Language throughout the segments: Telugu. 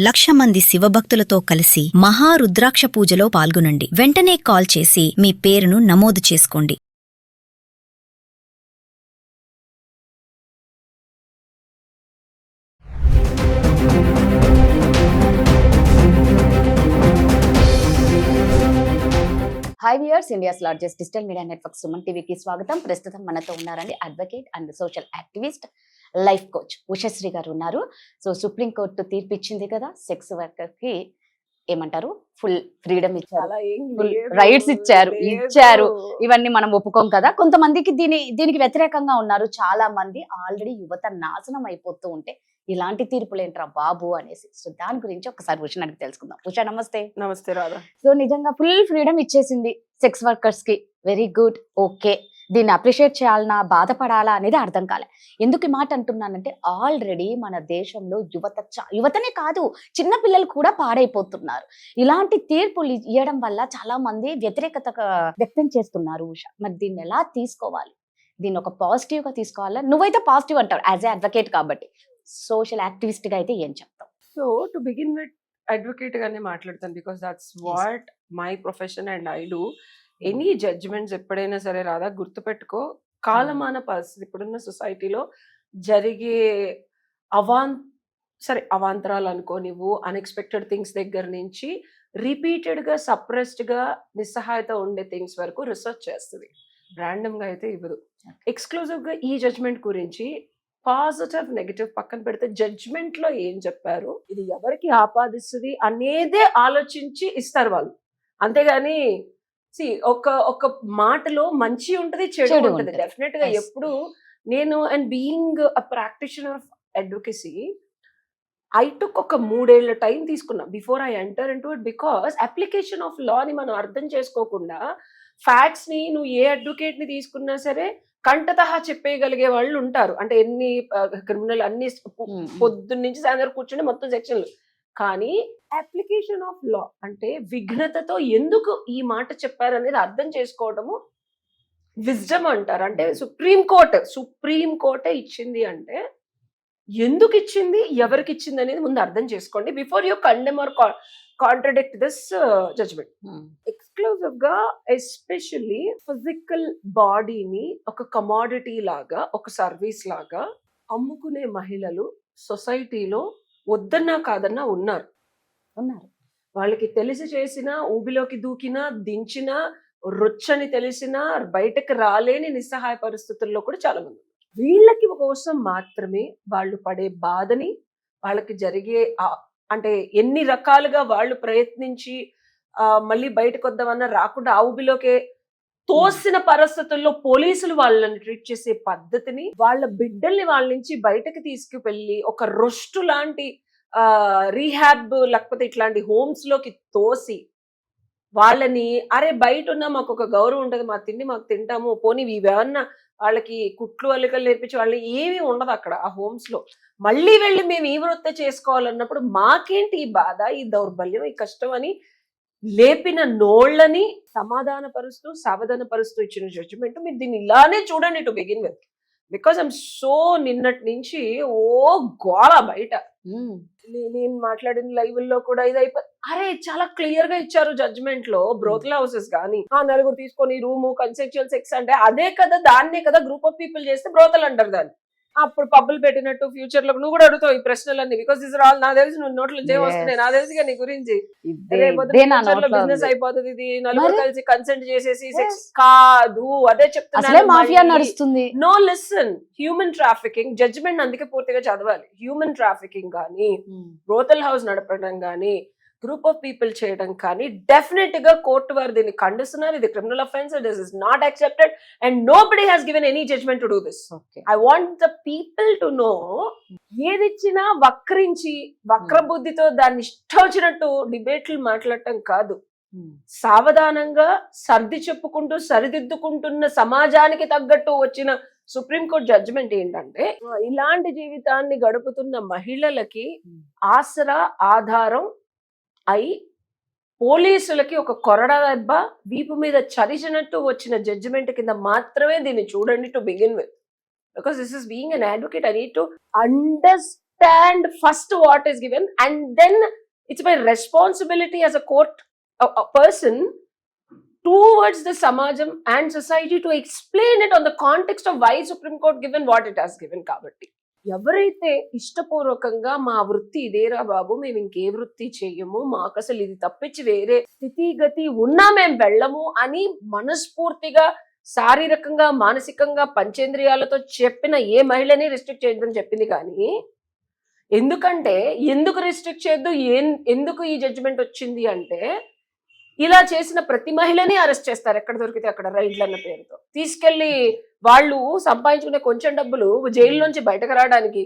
1,00,000 మంది శివభక్తులతో కలిసి మహారుద్రాక్ష పూజలో పాల్గొనండి. వెంటనే కాల్ చేసి మీ పేరును నమోదు చేసుకోండి. High viewers, India's largest digital media network Suman టీవీకి స్వాగతం. ప్రస్తుతం మనతో ఉన్నారండి advocate and social activist, life coach Ushasri గారు ఉన్నారు. సో సుప్రీంకోర్టు తీర్పు ఇచ్చింది కదా, సెక్స్ వర్కర్ కి ఏమంటారు, ఫుల్ ఫ్రీడమ్ ఇచ్చారు, ఫుల్ రైట్స్ ఇచ్చారు. ఇవన్నీ మనం ఒప్పుకోం కదా. కొంతమందికి దీనికి వ్యతిరేకంగా ఉన్నారు. చాలా మంది ఆల్రెడీ యువత నాశనం అయిపోతూ ఉంటే ఇలాంటి తీర్పులు ఏంట్రా బాబు అనేసి. సో దాని గురించి ఒకసారి ఉష అడిగి తెలుసుకుందాం. ఉష నమస్తే. నమస్తే రాధా. సో నిజంగా ఫుల్ ఫ్రీడమ్ ఇచ్చేసింది సెక్స్ వర్కర్స్ కి, వెరీ గుడ్, ఓకే. దీన్ని అప్రిషియేట్ చేయాలన్నా బాధపడాలా అనేది అర్థం కాలే. ఎందుకు ఈ మాట అంటున్నానంటే, ఆల్రెడీ మన దేశంలో యువతనే కాదు, చిన్న పిల్లలు కూడా పాడైపోతున్నారు. ఇలాంటి తీర్పులు ఇవ్వడం వల్ల చాలా మంది వ్యతిరేకత వ్యక్తం చేస్తున్నారు. ఉష, మరి దీన్ని ఎలా తీసుకోవాలి? దీన్ని ఒక పాజిటివ్ గా తీసుకోవాలా? నువ్వైతే పాజిటివ్ అంటావు యాజ్ ఏ అడ్వకేట్ కాబట్టి, సోషల్ యాక్టివిస్ట్ గా అయితే ఏం చెప్తావు? So to begin with advocate గానే మాట్లాడతాను, because that's what my profession and I do. Any judgements ఎప్పుడైనా సరే రాదా, గుర్తుపెట్టుకో, కాలమాన పరిస్థితి ఇప్పుడున్న సొసైటీలో జరిగే అవాంతరాలు అనుకో నువ్వు, అన్ఎక్స్పెక్టెడ్ థింగ్స్ దగ్గర నుంచి రిపీటెడ్ గా సప్రెస్డ్ గా నిస్సహాయత ఉండే థింగ్స్ వరకు రీసెర్చ్ చేస్తుంది. ర్యాండమ్ గా అయితే ఇవ్వదు. ఎక్స్క్లూజివ్ గా ఈ జడ్జ్మెంట్ గురించి పాజిటివ్ నెగటివ్ పక్కన పెడితే జడ్జ్మెంట్ లో ఏం చెప్పారు, ఇది ఎవరికి ఆపాదిస్తుంది అనేదే ఆలోచించి ఇస్తారు వాళ్ళు. అంతేగాని ఒక మాటలో మంచి ఉంటది, చెడు ఉంటది. డెఫినెట్ గా ఎప్పుడు నేను, and being a practitioner of advocacy, I took ఒక 3 ఏళ్ల టైం తీసుకున్నా before I enter in to it. Because application of law ని మనం అర్థం చేసుకోకుండా, ఫ్యాక్ట్స్ ని నువ్వు ఏ అడ్వకేట్ ని తీసుకున్నా సరే కంటతహా చెప్పేయగలిగే వాళ్ళు ఉంటారు. అంటే ఎన్ని క్రిమినల్ అన్ని పొద్దున్న నుంచి సాయంత్రం కూర్చుని మొత్తం సెక్షన్లు. కానీ అప్లికేషన్ ఆఫ్ లా అంటే విఘ్నతతో ఎందుకు ఈ మాట చెప్పారు అనేది అర్థం చేసుకోవడము విజ్డమ్ అంటారు. అంటే సుప్రీం కోర్టే ఇచ్చింది అంటే ఎందుకు ఇచ్చింది, ఎవరికి ఇచ్చింది అనేది ముందు అర్థం చేసుకోండి before you condemn or contradict this judgement. Exclusive గా ఎస్పెషల్లీ ఫిజికల్ బాడీని ఒక కమాడిటీ లాగా, ఒక సర్వీస్ లాగా అమ్ముకునే మహిళలు సొసైటీలో వద్దన్నా కాదన్నా ఉన్నారు. వాళ్ళకి తెలిసి చేసినా, ఊబిలోకి దూకినా, దించినా, రొచ్చని తెలిసినా బయటకు రాలేని నిస్సహాయ పరిస్థితుల్లో కూడా చాలా మంది ఉన్నారు. వీళ్ళకి కోసం మాత్రమే వాళ్ళు పడే బాధని, వాళ్ళకి జరిగే అంటే ఎన్ని రకాలుగా వాళ్ళు ప్రయత్నించి మళ్ళీ బయటకు వద్దామన్నా రాకుండా ఆ ఊబిలోకే తోసిన పరిస్థితుల్లో పోలీసులు వాళ్ళని ట్రీట్ చేసే పద్ధతిని, వాళ్ళ బిడ్డల్ని వాళ్ళ నుంచి బయటకు తీసుకువెళ్ళి ఒక రొస్టు లాంటి రీహాబ్ లేకపోతే ఇట్లాంటి హోమ్స్ లోకి తోసి వాళ్ళని, అరే బయట ఉన్నా మాకు ఒక గౌరవం ఉంటుంది, మా తిండి మాకు తింటాము, పోనీ ఇవేమన్నా వాళ్ళకి కుట్లు అల్లికలు నేర్పించి వాళ్ళని ఏమీ ఉండదు అక్కడ ఆ హోమ్స్ లో. మళ్ళీ వెళ్ళి మేము ఈ వృత్తి చేసుకోవాలన్నప్పుడు మాకేంటి ఈ బాధ, ఈ దౌర్బల్యం, ఈ కష్టం అని లేపిన నోళ్ళని సమాధాన పరుస్తూ సావధాన పరుస్తూ ఇచ్చిన జడ్జిమెంట్. మీరు దీన్ని ఇలానే చూడండి to begin with. Because I'm so నిన్నటి నుంచి గోళ బయట. నేను మాట్లాడిన లైవ్ లో కూడా ఇది అరే చాలా క్లియర్ గా ఇచ్చారు జడ్జిమెంట్ లో. బ్రోతల్ హౌసెస్ కానీ నలుగురు తీసుకొని రూము కన్సెక్షువల్ సెక్స్ అంటే అదే కదా, దాన్నే కదా గ్రూప్ ఆఫ్ పీపుల్ చేస్తే బ్రోతల్ అంటారు దాన్ని. అప్పుడు పబ్బులు పెట్టినట్టు ఫ్యూచర్ లో నువ్వు కూడా అడుగుతావు ఈ ప్రశ్నలన్నీ. బికాస్ దిస్ ఆర్ ఆల్ నా తెలిసి నువ్వు నోట్లు జయం వస్తున్నాయి, నా తెలిసిగా నీ గురించి. బిజినెస్ అయిపోతుంది, ఇది నలుగురు కలిసి కన్సెంట్ చేసేసి సెక్స్ కాదు, అదే చెప్తున్నా. No listen, human trafficking judgement అందుకే పూర్తిగా చదవాలి. హ్యూమన్ ట్రాఫికింగ్ కానీ, బ్రోతల్ హౌస్ నడపడం కానీ, గ్రూప్ ఆఫ్ పీపుల్ చేయడం కానీ డెఫినెట్ గా కోర్టు వారు దీన్ని ఖండిస్తున్నారు. ఇది criminal offence, this is not accepted and nobody has given any judgement to do this. I want the people to know, ఏదిచ్చినా వక్రించి వక్రబుద్ధితో దాన్ని ఇష్టం వచ్చినట్టు డిబేట్లు మాట్లాడటం కాదు. సావధానంగా సర్ది చెప్పుకుంటూ సరిదిద్దుకుంటున్న సమాజానికి తగ్గట్టు వచ్చిన సుప్రీంకోర్టు జడ్జిమెంట్ ఏంటంటే, ఇలాంటి జీవితాన్ని గడుపుతున్న మహిళలకి ఆసరా, ఆధారం అయి పోలీసులకి ఒక కొరడా దెబ్బ వీపు మీద చరిచినట్టు వచ్చిన జడ్జిమెంట్ కింద మాత్రమే దీన్ని చూడండి to begin with. Because this is being an advocate, I need to understand understand first what is given, and then it's my responsibility as a court a person towards the samajam and society to explain it on the context of why Supreme Court given what it has given. కాబట్టి ఎవరైతే ఇష్టపూర్వకంగా మా వృత్తి ఇదేరా బాబు, మేము ఇంకే వృత్తి చెయ్యము, మాకు అసలు ఇది తప్పించి వేరే స్థితిగతి ఉన్నా మేము వెళ్ళము అని మనస్ఫూర్తిగా శారీరకంగా మానసికంగా పంచేంద్రియాలతో చెప్పిన ఏ మహిళని రిస్ట్రిక్ట్ చేయొద్దని చెప్పింది. కానీ ఎందుకు రిస్ట్రిక్ట్ చేయొద్దు, ఎందుకు ఈ జడ్జిమెంట్ వచ్చింది అంటే, ఇలా చేసిన ప్రతి మహిళని అరెస్ట్ చేస్తారు ఎక్కడ దొరికితే అక్కడ, రైడ్లు అన్న పేరుతో తీసుకెళ్లి వాళ్ళు సంపాదించుకునే కొంచెం డబ్బులు జైలు నుంచి బయటకు రావడానికి,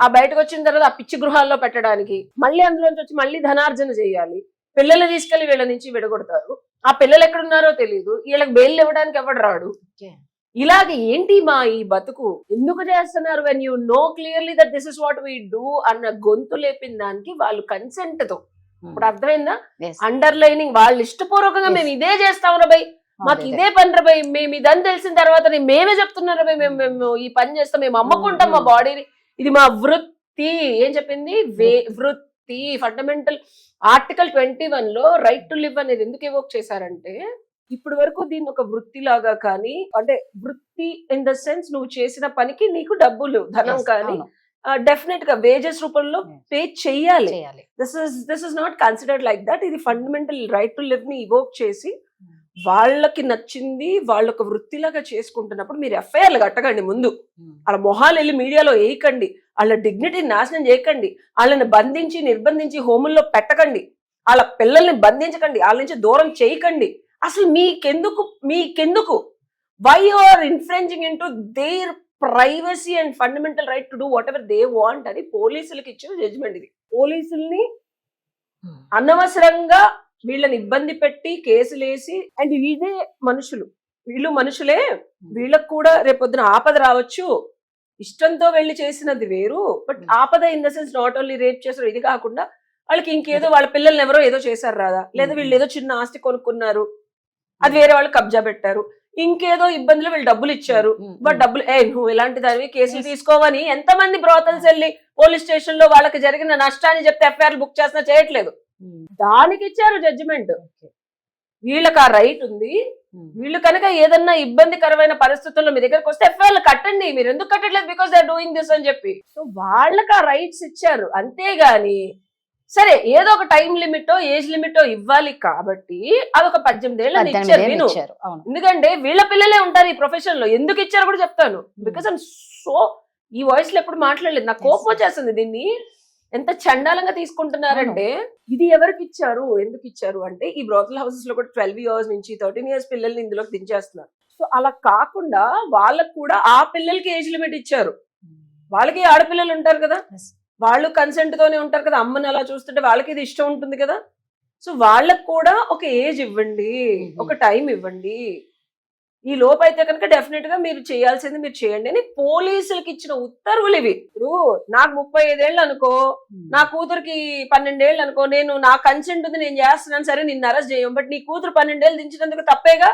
ఆ బయటకు వచ్చిన తర్వాత ఆ పిచ్చి గృహాల్లో పెట్టడానికి, మళ్ళీ అందులోంచి వచ్చి మళ్ళీ ధనార్జన చేయాలి, పిల్లల్ని తీసుకెళ్లి వీళ్ళ నుంచి విడగొడతారు, ఆ పిల్లలు ఎక్కడున్నారో తెలియదు, వీళ్ళకి బెయిల్ ఇవ్వడానికి ఎవడు రాడు. ఇలాగ ఏంటి మా ఈ బతుకు, ఎందుకు చేస్తున్నారు? When you know clearly that this is what we do అన్న గొంతు లేపిన దానికి వాళ్ళు కన్సెంట్ తో, ఇప్పుడు అర్థమైందా, అండర్లైనింగ్ వాళ్ళు ఇష్టపూర్వకంగా మేము ఇదే చేస్తాం రా బై, మాకు ఇదే పని రా బై, మేము ఇదని తెలిసిన తర్వాత మేమే చెప్తున్నారు బై, మేము ఈ పని చేస్తాం, మేము అమ్ముకుంటాం మా బాడీని, ఇది మా వృత్తి. ఏం చెప్పింది? వృత్తి. ఫండమెంటల్ ఆర్టికల్ 21 లో రైట్ టు లివ్ అనేది ఎందుకు ఎవోక్ చేశారంటే, ఇప్పటి వరకు దీన్ని ఒక వృత్తి లాగా కానీ, అంటే వృత్తి ఇన్ ద సెన్స్ నువ్వు చేసిన పనికి నీకు డబ్బులు ధనం కానీ డెఫినెట్ గా వేజెస్ రూపంలో పే చెయ్యాలి. This is not considered like that. ఇది ఫండమెంటల్ రైట్ టు లివ్ ని ఇవోక్ చేసి వాళ్ళకి నచ్చింది వాళ్ళు ఒక వృత్తిలాగా చేసుకుంటున్నప్పుడు మీరు ఎఫ్ఐఆర్లు కట్టకండి ముందు, వాళ్ళ మొహాలు వెళ్ళి మీడియాలో వేయకండి, వాళ్ళ డిగ్నిటీని నాశనం చేయకండి, వాళ్ళని బంధించి నిర్బంధించి హోముల్లో పెట్టకండి, వాళ్ళ పిల్లల్ని బంధించకండి, వాళ్ళ నుంచి దూరం చేయకండి. అసలు మీకెందుకు why you are infringing into their privacy and fundamental right to do whatever they want అని పోలీసులకు ఇచ్చిన జడ్జిమెంట్ ఇది. పోలీసుల్ని అనవసరంగా వీళ్ళని ఇబ్బంది పెట్టి కేసులేసి, అండ్ ఇదే వీళ్ళు మనుషులే, వీళ్ళకు కూడా రేపొద్దున ఆపద రావచ్చు, ఇష్టంతో వెళ్ళి చేసినది వేరు, బట్ ఆపద in the sense not only rape చేశారు, ఇది కాకుండా వాళ్ళకి ఇంకేదో వాళ్ళ పిల్లల్ని ఎవరో ఏదో చేశారు రాదా, లేదా వీళ్ళు ఏదో చిన్న ఆస్తి కొనుక్కున్నారు, అది వేరే వాళ్ళు కబ్జా పెట్టారు, ఇంకేదో ఇబ్బందులు వీళ్ళు డబ్బులు ఇచ్చారు, బట్ డబ్బులు నువ్వు ఇలాంటి దానివి కేసులు తీసుకోవని ఎంతమంది బ్రోతల్స్ వెళ్ళి పోలీస్ స్టేషన్ లో వాళ్ళకి జరిగిన నష్టాన్ని చెప్తే ఎఫ్ఐఆర్ బుక్ చేసినా చేయట్లేదు. దానికి ఇచ్చారు జడ్జిమెంట్. వీళ్ళకి ఆ రైట్ ఉంది. వీళ్ళు కనుక ఏదన్నా ఇబ్బందికరమైన పరిస్థితుల్లో మీ దగ్గరకు వస్తే ఎఫ్ఐఆర్లు కట్టండి, మీరు ఎందుకు కట్టట్లేదు, because they are doing this అని చెప్పి. సో వాళ్ళకి ఆ రైట్స్ ఇచ్చారు. అంతేగాని సరే ఏదో ఒక టైం లిమిటో ఏజ్ లిమిటో ఇవ్వాలి కాబట్టి అదొక 18 ఏళ్ళని ఇచ్చారు. నేను ఎందుకంటే వీళ్ళ పిల్లలే ఉంటారు ఈ ప్రొఫెషన్ లో, ఎందుకు ఇచ్చారు కూడా చెప్తాను. బికాస్ ఐమ్ సో ఈ వాయిస్ లో ఎప్పుడు మాట్లాడలేదు, నాకు కోపం వచ్చేస్తుంది. దీన్ని ఎంత చండాలంగా తీసుకుంటున్నారంటే, ఇది ఎవరికి ఇచ్చారు, ఎందుకు ఇచ్చారు అంటే, ఈ బ్రోతల్ హౌసెస్ లో కూడా 12 years నుంచి 13 years పిల్లల్ని ఇందులోకి దించేస్తున్నారు. సో అలా కాకుండా వాళ్ళకు కూడా ఆ పిల్లలకి ఏజ్ లిమిట్ ఇచ్చారు. వాళ్ళకి ఆడపిల్లలు ఉంటారు కదా, వాళ్ళు కన్సెంట్ తోనే ఉంటారు కదా, అమ్మని అలా చూస్తుంటే వాళ్ళకి ఇది ఇష్టం ఉంటుంది కదా. సో వాళ్ళకు కూడా ఒక ఏజ్ ఇవ్వండి, ఒక టైం ఇవ్వండి. ఈ లోపు అయితే కనుక డెఫినెట్ గా మీరు చేయాల్సింది మీరు చేయండి అని పోలీసులకి ఇచ్చిన ఉత్తర్వులు ఇవి. ఇప్పుడు నాకు 35 ఏళ్ళు అనుకో, నా కూతురికి 12 ఏళ్ళు అనుకో, నేను నా కన్సెంట్ ఉంది నేను చేస్తున్నాను, సరే నిన్ను అరెస్ట్ చేయం, బట్ నీ కూతురు 12 ఏళ్ళు దించినందుకు తప్పేగా,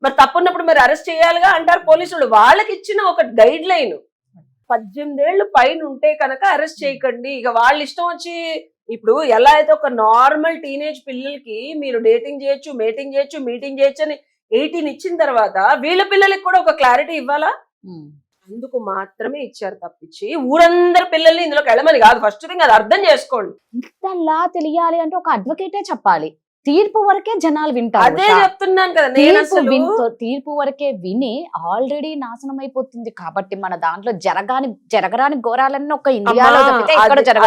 మరి తప్పున్నప్పుడు మరి అరెస్ట్ చేయాలిగా అంటారు పోలీసులు. వాళ్ళకి ఇచ్చిన ఒక గైడ్ లైన్ 18 ఏళ్ళు పైన ఉంటే కనుక అరెస్ట్ చేయకండి. ఇక వాళ్ళ ఇష్టం వచ్చి, ఇప్పుడు ఎలా అయితే ఒక నార్మల్ టీనేజ్ పిల్లలకి మీరు డేటింగ్ చేయొచ్చు, మేటింగ్ చేయొచ్చు, మీటింగ్ చేయొచ్చు అని 18 ఇచ్చిన తర్వాత వీళ్ళ పిల్లలకి కూడా ఒక క్లారిటీ ఇవ్వాలా, అందుకు మాత్రమే ఇచ్చారు తప్పించి ఊరందరి పిల్లల్ని ఇందులోకి వెళ్ళమని కాదు. ఫస్ట్ థింగ్ అది అర్థం చేసుకోండి. ఇంతలా తెలియాలి అంటే ఒక అడ్వకేటే చెప్పాలి. తీర్పు వరకే జనాలు వింటారు. అదే చెప్తున్నాను కదా, తీర్పు వరకే విని ఆల్రెడీ నాశనం అయిపోతుంది. కాబట్టి మన దాంట్లో జరగరాని ఘోరాలన్నీ ఒక ఇండియాలో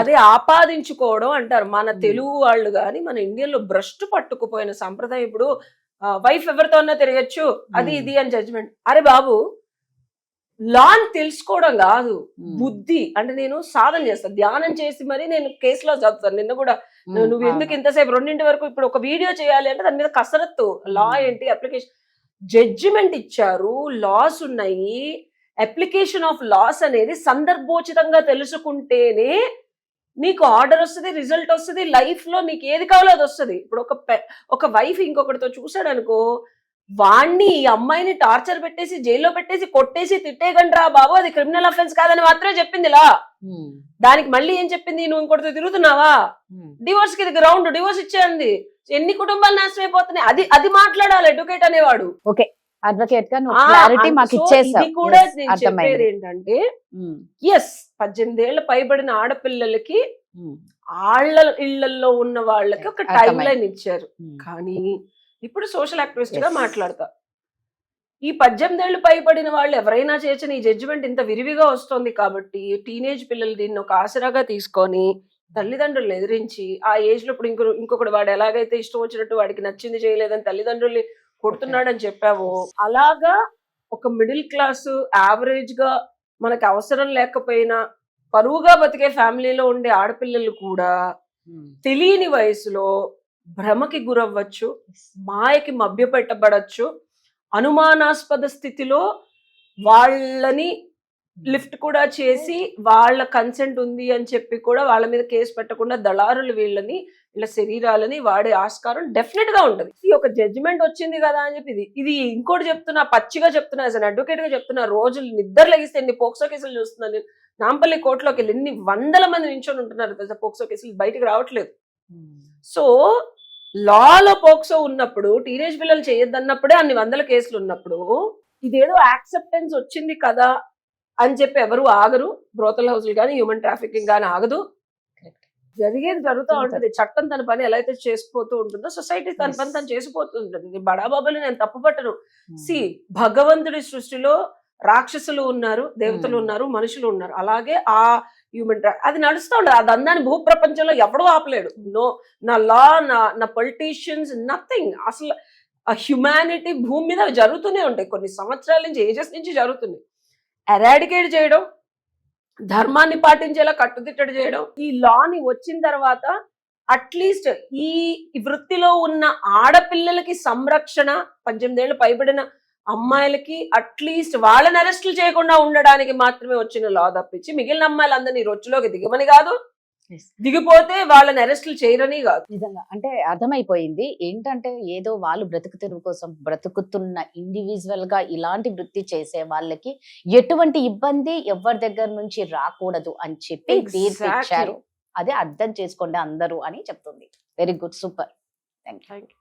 అదే ఆపాదించుకోవడం అంటారు. మన తెలుగు వాళ్ళు గాని మన ఇండియాలో భ్రష్టు పట్టుకుపోయిన సంప్రదాయం. ఇప్పుడు వైఫ్ ఎవరితో అన్నా తిరగచ్చు, అది ఇది అని జడ్జిమెంట్. అరే బాబు, లాన్ తెలుసుకోవడం కాదు, బుద్ధి. అంటే నేను సాధన చేస్తాను, ధ్యానం చేసి మరి నేను కేసులో చదువుతాను. నిన్న కూడా నువ్వు ఎందుకు ఇంతసేపు 2 వరకు ఇప్పుడు ఒక వీడియో చేయాలి అంటే దాని మీద కసరత్తు. లా ఏంటి, అప్లికేషన్, జడ్జిమెంట్ ఇచ్చారు, లాస్ ఉన్నాయి. అప్లికేషన్ ఆఫ్ లాస్ అనేది సందర్భోచితంగా తెలుసుకుంటేనే నీకు ఆర్డర్ వస్తుంది, రిజల్ట్ వస్తుంది, లైఫ్ లో నీకు ఏది కావాలో అది వస్తుంది. ఇప్పుడు ఒక వైఫ్ ఇంకొకటితో చూసాడు అనుకో, వాణ్ణి ఈ అమ్మాయిని టార్చర్ పెట్టేసి జైల్లో పెట్టేసి కొట్టేసి తిట్టేయకండి రా బాబు, అది క్రిమినల్ అఫెన్స్ కాదని మాత్రమే చెప్పింది ఇలా. దానికి మళ్ళీ ఏం చెప్పింది, నువ్వు ఇంకొకటితో తిరుగుతున్నావా, డివోర్స్ కి ఇది గ్రౌండ్, డివోర్స్ ఇచ్చేయండి, ఎన్ని కుటుంబాలు నాశనం అయిపోతున్నాయి, అది మాట్లాడాలి ఎడ్యుకేట్ అనేవాడు. ఓకే, అడ్వకేట్ గా నువ్వు క్లారిటీ మాకు ఇచ్చేసావు. ఇది కూడా నేను చెప్పేది ఏంటంటే, ఎస్ 18 ఏళ్ల పైబడిన ఆడపిల్లలకి ఆళ్ళ ఇళ్లలో ఉన్న వాళ్ళకి ఒక టైం లైన్ ఇచ్చారు. కానీ ఇప్పుడు సోషల్ యాక్టివిస్ట్ గా మాట్లాడతా, ఈ 18 ఏళ్లు పైబడిన వాళ్ళు ఎవరైనా చేయొచ్చని ఈ జడ్జిమెంట్ ఇంత విరివిగా వస్తుంది కాబట్టి టీనేజ్ పిల్లలు దీన్ని ఒక ఆసరాగా తీసుకొని తల్లిదండ్రులను ఎదిరించి, ఆ ఏజ్ లో ఇప్పుడు ఇంకొకటి వాడు ఎలాగైతే ఇష్టం వచ్చినట్టు వాడికి నచ్చింది చేయలేదని తల్లిదండ్రుల్ని కొడుతున్నాడని చెప్పావో, అలాగా ఒక మిడిల్ క్లాస్ యావరేజ్ గా మనకు అవసరం లేకపోయినా పరువుగా బతికే ఫ్యామిలీలో ఉండే ఆడపిల్లలు కూడా తెలియని వయసులో భ్రమకి గురవ్వచ్చు, మాయకి మభ్యపెట్టబడచ్చు, అనుమానాస్పద స్థితిలో వాళ్ళని లిఫ్ట్ కూడా చేసి వాళ్ళ కన్సెంట్ ఉంది అని చెప్పి కూడా వాళ్ళ మీద కేసు పెట్టకుండా దళారులు వీళ్ళ శరీరాలని వాడే ఆస్కారం డెఫినెట్ గా ఉంటది. ఈ ఒక జడ్జిమెంట్ వచ్చింది కదా అని చెప్పి ఇది ఇంకోటి చెప్తున్నా, పచ్చిగా చెప్తున్నా, యాజ్ అన్ అడ్వకేట్ గా చెప్తున్నా, రోజులు నిద్ర లెగిస్తే ఎన్ని పోక్సో కేసులు చూస్తున్నాను. నాంపల్లి కోర్టులోకి వెళ్ళి ఎన్ని వందల మంది నించొని ఉంటున్నారు పోక్సో కేసులు, బయటకు రావట్లేదు. సో లాలో పోక్సో ఉన్నప్పుడు, టీనేజ్ పిల్లలు చేయొద్దన్నప్పుడే అన్ని వందల కేసులు ఉన్నప్పుడు, ఇదేదో యాక్సెప్టెన్స్ వచ్చింది కదా అని చెప్పి ఎవరు ఆగరు. బ్రోతల్ హౌస్లు కానీ హ్యూమన్ ట్రాఫికింగ్ కానీ ఆగదు. జరిగేది జరుగుతూ ఉంటుంది. చట్టం తన పని ఎలా అయితే చేసుకుపోతూ ఉంటుందో సొసైటీ తన పని తను చేసిపోతూ ఉంటుంది. బడాబాబులు నేను తప్పు పట్టను. భగవంతుడి సృష్టిలో రాక్షసులు ఉన్నారు, దేవతలు ఉన్నారు, మనుషులు ఉన్నారు. అలాగే ఆ హ్యూమన్ అది నడుస్తూ ఉండదు. అది అందాన్ని భూ ప్రపంచంలో ఎవడూ ఆపలేడు. నా లా, నా పొలిటీషియన్స్, నథింగ్. అసలు ఆ హ్యుమానిటీ భూమి మీద జరుగుతూనే ఉంటాయి. కొన్ని సంవత్సరాల నుంచి, ఏజెస్ నుంచి జరుగుతుంది. ఎరాడికేట్ చేయడం, ధర్మాన్ని పాటించేలా కట్టుదిట్టడి చేయడం, ఈ లాని వచ్చిన తర్వాత అట్లీస్ట్ ఈ వృత్తిలో ఉన్న ఆడపిల్లలకి సంరక్షణ, 18 ఏళ్ళు పైబడిన అమ్మాయిలకి అట్లీస్ట్ వాళ్ళని అరెస్టులు చేయకుండా ఉండడానికి మాత్రమే వచ్చిన లా తప్పించి మిగిలిన అమ్మాయిలందరినీ రొచ్చులోకి దిగమని కాదు, దిగిపోతే వాళ్ళని అరెస్టులు చేయరని కాదు. నిజంగా అంటే అర్థమైపోయింది ఏంటంటే, ఏదో వాళ్ళు బ్రతుకు తెరువు కోసం బ్రతుకుతున్న ఇండివిజువల్ గా ఇలాంటి వృత్తి చేసే వాళ్ళకి ఎటువంటి ఇబ్బంది ఎవరి దగ్గర నుంచి రాకూడదు అని చెప్పి తీర్పిచ్చారు. అదే అర్థం చేసుకోండి అందరూ అని చెప్తుంది. Very good, super, thank you.